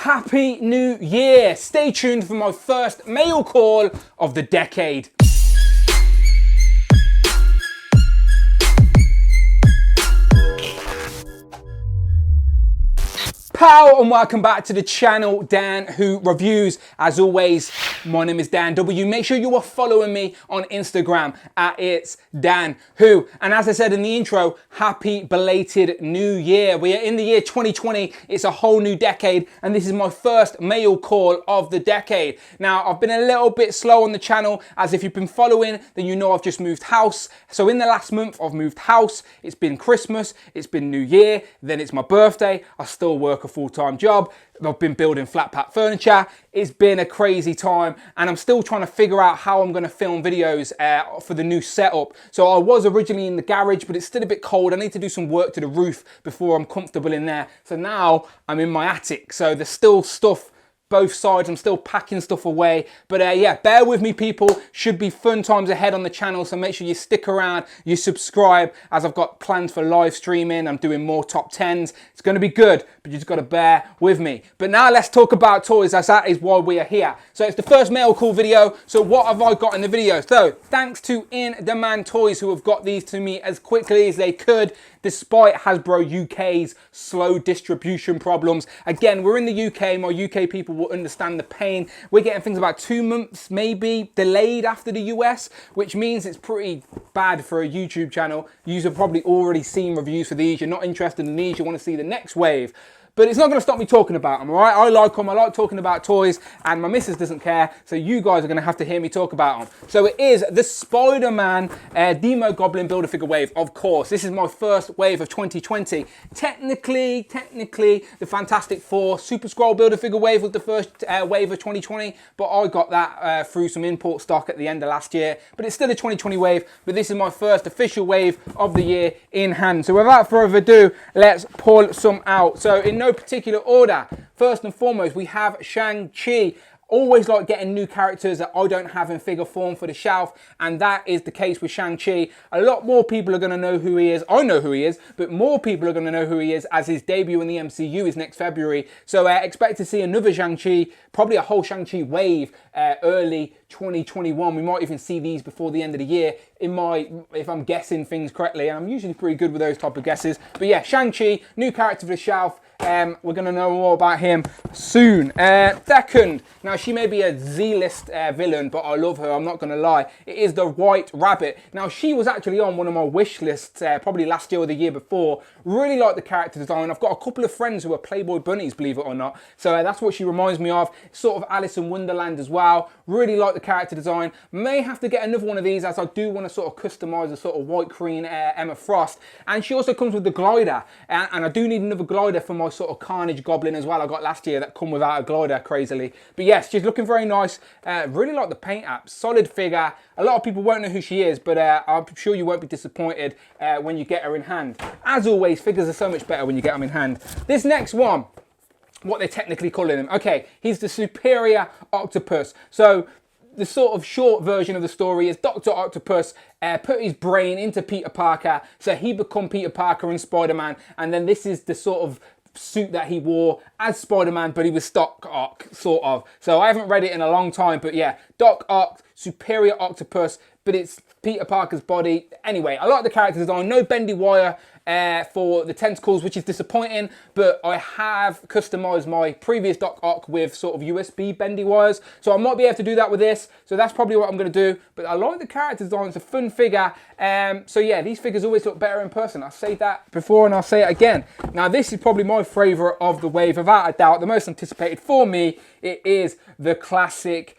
Happy New Year! Stay tuned for my first mail call of the decade. Pow, and welcome back to the channel, Dan Who Reviews. As always, my name is Dan W. Make sure you are following me on Instagram at It's Dan Who. And as I said in the intro, happy belated New Year. We are in the year 2020. It's a whole new decade, and this is my first mail call of the decade. Now, I've been a little bit slow on the channel, as if you've been following, then you know I've just moved house. So in the last month, I've moved house. It's been Christmas, it's been New Year, then it's my birthday. I still work a full-time job. I've been building flat pack furniture. It's been a crazy time, and I'm still trying to figure out how I'm going to film videos for the new setup. So I was originally in the garage, but it's still a bit cold. I need to do some work to the roof before I'm comfortable in there. So now I'm in my attic. So there's still stuff both sides. I'm still packing stuff away, but yeah, bear with me, people. Should be fun times ahead on the channel, so make sure you stick around, you subscribe, as I've got plans for live streaming. I'm doing more top 10s. It's going to be good, but you just got to bear with me. But now let's talk about toys, as that is why we are here. So it's the first mail call video. So what have I got in the video? So thanks to In Demand Toys, who have got these to me as quickly as they could, despite Hasbro UK's slow distribution problems. Again, we're in the UK. My UK people will understand the pain. We're getting things about 2 months, maybe, delayed after the US, which means it's pretty bad for a YouTube channel. You've probably already seen reviews for these. You're not interested in these. You want to see the next wave. But it's not going to stop me talking about them, all right? I like them. I like talking about toys, and my missus doesn't care, so you guys are going to have to hear me talk about them. So it is the Spider-Man Demo Goblin Build-A-Figure wave, of course. This is my first wave of 2020. Technically, the Fantastic Four Super Scroll Build-A-Figure wave was the first wave of 2020, but I got that through some import stock at the end of last year. But it's still a 2020 wave, but this is my first official wave of the year in hand. So without further ado, let's pull some out. So in no particular order, first and foremost, we have Shang-Chi. Always like getting new characters that I don't have in figure form for the shelf, and that is the case with Shang-Chi. A lot more people are going to know who he is. I know who he is, but more people are going to know who he is, as his debut in the MCU is next February. So expect to see another Shang-Chi, probably a whole Shang-Chi wave early 2021. We might even see these before the end of the year, if I'm guessing things correctly, and I'm usually pretty good with those type of guesses. But yeah, Shang-Chi, new character for the shelf. We're going to know more about him soon. Second, now she may be a Z-list villain, but I love her, I'm not going to lie. It is the White Rabbit. Now, she was actually on one of my wish lists probably last year or the year before. Really like the character design. I've got a couple of friends who are Playboy bunnies, believe it or not. So that's what she reminds me of. Sort of Alice in Wonderland as well. Really like the character design. May have to get another one of these, as I do want to sort of customize a sort of white queen Emma Frost. And she also comes with the glider. And I do need another glider for my sort of Carnage Goblin as well. I got last year that come without a glider, crazily. But yes, she's looking very nice. Really like the paint app. Solid figure. A lot of people won't know who she is, but I'm sure you won't be disappointed when you get her in hand. As always, figures are so much better when you get them in hand. This next one, what they're technically calling him. Okay, he's the Superior Octopus. So the sort of short version of the story is Dr. Octopus put his brain into Peter Parker, so he become Peter Parker and Spider-Man, and then this is the sort of suit that he wore as Spider-Man, but he was Doc Ock, sort of. So I haven't read it in a long time, but yeah, Doc Ock, Superior Octopus, but it's Peter Parker's body. Anyway, I like the character design. No bendy wire for the tentacles, which is disappointing, but I have customized my previous Doc Ock with sort of USB bendy wires, so I might be able to do that with this. So that's probably what I'm going to do, but I like the character design. It's a fun figure. So yeah, these figures always look better in person. I'll say that before and I'll say it again. Now, this is probably my favorite of the wave, without a doubt. The most anticipated for me, it is the classic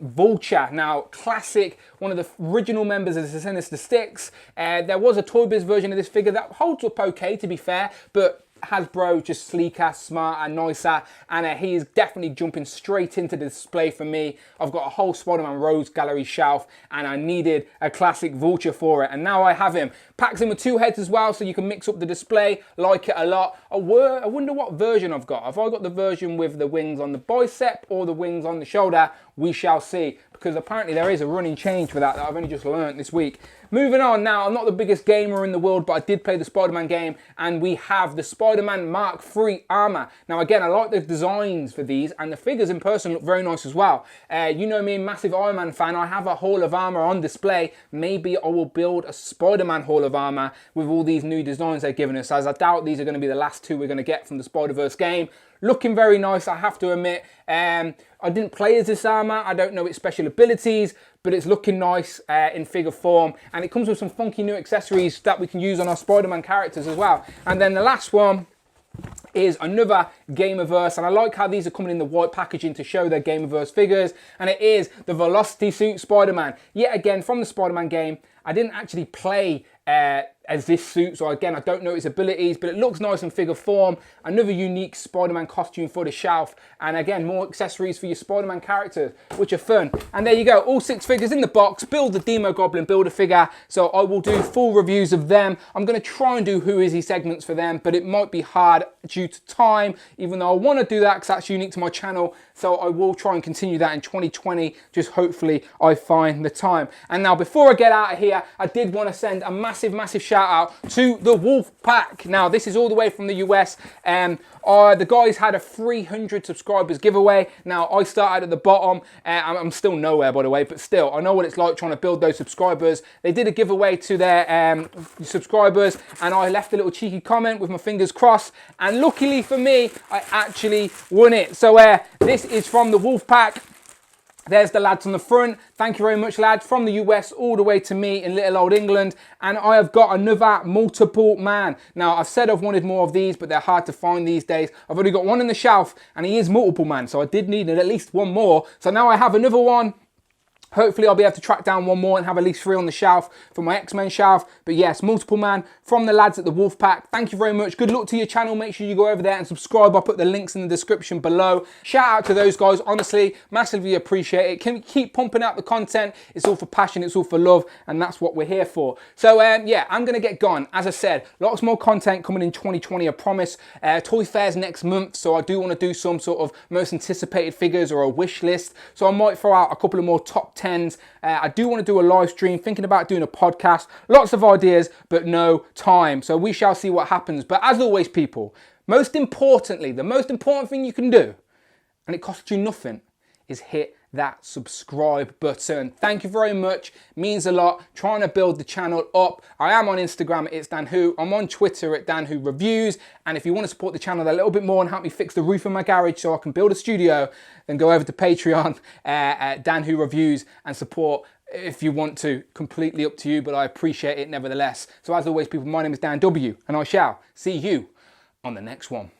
Vulture. Now, classic, one of the original members of the Sinister Six. There was a Toy Biz version of this figure that holds up okay, to be fair, but Hasbro just sleeker, smarter, nicer, and he is definitely jumping straight into the display for me. I've got a whole Spider-Man Rose Gallery shelf, and I needed a classic Vulture for it, and now I have him. Packs in with 2 heads as well, so you can mix up the display. Like it a lot. I wonder what version I've got. Have I got the version with the wings on the bicep or the wings on the shoulder? We shall see, because apparently there is a running change for that I've only just learned this week. moving on now. I'm not the biggest gamer in the world, but I did play the Spider-Man game, and we have the Spider-Man Mark III armor. Now, again, I like the designs for these, and the figures in person look very nice as well. You know me, massive Iron Man fan. I have a Hall of Armor on display. Maybe I will build a Spider-Man Hall of Armor with all these new designs they're giving us, as I doubt these are going to be the last two we're going to get from the Spider-Verse game. Looking very nice, I have to admit. I didn't play as this armor. I don't know its special abilities, but it's looking nice in figure form. And it comes with some funky new accessories that we can use on our Spider-Man characters as well. And then the last one is another Gamerverse, and I like how these are coming in the white packaging to show their Gamerverse figures, and it is the Velocity Suit Spider-Man. Yet again, from the Spider-Man game, I didn't actually play as this suit, so again, I don't know its abilities, but it looks nice in figure form. Another unique Spider-Man costume for the shelf, and again, more accessories for your Spider-Man characters, which are fun. And there you go, all 6 figures in the box. Build the Demo Goblin Build-A-Figure, so I will do full reviews of them. I'm going to try and do Who Is He segments for them, but it might be hard due to time, even though I want to do that because that's unique to my channel, so I will try and continue that in 2020, just hopefully I find the time. And now, before I get out of here, I did want to send a massive shout out to the WOLFPACK. Now, this is all the way from the US. The guys had a 300 subscribers giveaway. Now, I started at the bottom. I'm still nowhere, by the way, but still, I know what it's like trying to build those subscribers. They did a giveaway to their subscribers, and I left a little cheeky comment with my fingers crossed, and luckily for me, I actually won it. So this is from the WOLFPACK. There's the lads on the front. Thank you very much, lads, from the US all the way to me in little old England. And I have got another multiple man. Now, I've said I've wanted more of these, but they're hard to find these days. I've only got one on the shelf, and he is multiple man, so I did need at least one more. So now I have another one. Hopefully I'll be able to track down one more and have at least 3 on the shelf for my X-Men shelf. But yes, multiple man from the lads at the WOLFPACK. Thank you very much. Good luck to your channel. Make sure you go over there and subscribe. I'll put the links in the description below. Shout out to those guys. Honestly, massively appreciate it. Can keep pumping out the content. It's all for passion. It's all for love. And that's what we're here for. So yeah, I'm going to get going. As I said, lots more content coming in 2020, I promise. Toy Fair's next month. So I do want to do some sort of most anticipated figures or a wish list. So I might throw out a couple of more top 10s. I do want to do a live stream, thinking about doing a podcast. Lots of ideas, but no time. So we shall see what happens. But as always, people, most importantly, the most important thing you can do, and it costs you nothing, is hit that subscribe button. Thank you very much. Means a lot. Trying to build the channel up. I am on Instagram, it's Dan Who. I'm on Twitter at Dan Who Reviews. And if you want to support the channel a little bit more and help me fix the roof of my garage so I can build a studio, then go over to Patreon at Dan Who Reviews and support if you want to. Completely up to you, but I appreciate it nevertheless. So as always, people, my name is Dan W, and I shall see you on the next one.